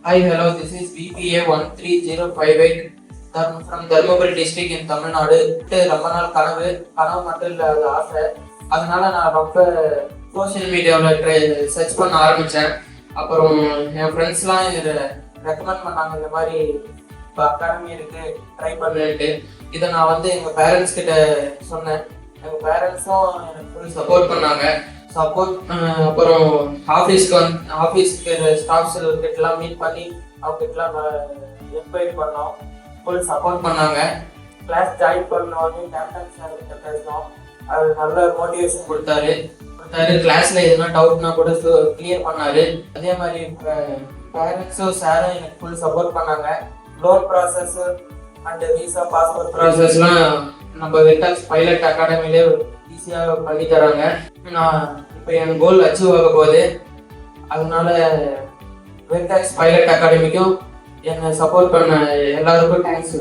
Hi, hello, this is BPA 13058 from Dharmaburi district in Tamil Nadu. ரொம்ப நாள் கனவு மட்டும் இல்லை, அது ஆசை. அதனால நான் ரொம்ப சோஷியல் மீடியாவில் சர்ச் பண்ண ஆரம்பித்தேன். அப்புறம் என் ஃப்ரெண்ட்ஸ்லாம் இதை ரெக்கமெண்ட் பண்ணாங்க, இந்த மாதிரி இப்போ அகாடமி இருக்கு, ட்ரை பண்ணுன்ட்டு. இதை நான் வந்து எங்கள் பேரண்ட்ஸ் கிட்ட சொன்னேன். எங்கள் பேரண்ட்ஸும் எனக்கு ஃபுல் சப்போர்ட் பண்ணாங்க. அப்புறம் ஆஃபீஸ்க்கு ஸ்டாஃப்ஸ் கிட்டலாம் மீட் பண்ணி அவங்ககிட்டலாம் என்கொயரி பண்ணோம். ஃபுல் சப்போர்ட் பண்ணாங்க. கிளாஸ் ஜாயின் பண்ணோடனே கேப்டன் சார் கிட்ட பேசினோம். அது நல்ல மோட்டிவேஷன் கொடுத்தாரு. கிளாஸ்ல எதுனா டவுட்னா கூட கிளியர் பண்ணாரு. அதே மாதிரி பேரண்ட்ஸும் சாரும் எனக்கு ஃபுல் சப்போர்ட் பண்ணாங்க. Loan process and visa passport ப்ராசஸ்லாம் நம்ம வெட்டாக்ஸ் பைலட் அகாடமிலே ஈஸியாக பண்ணி தராங்க. நான் இப்போ என் கோல் அச்சீவ் ஆக போகுது. அதனால வெட்டாக்ஸ் பைலட் அகாடமிக்கும் என்னை சப்போர்ட் பண்ண எல்லாருக்கும் தேங்க்ஸ்.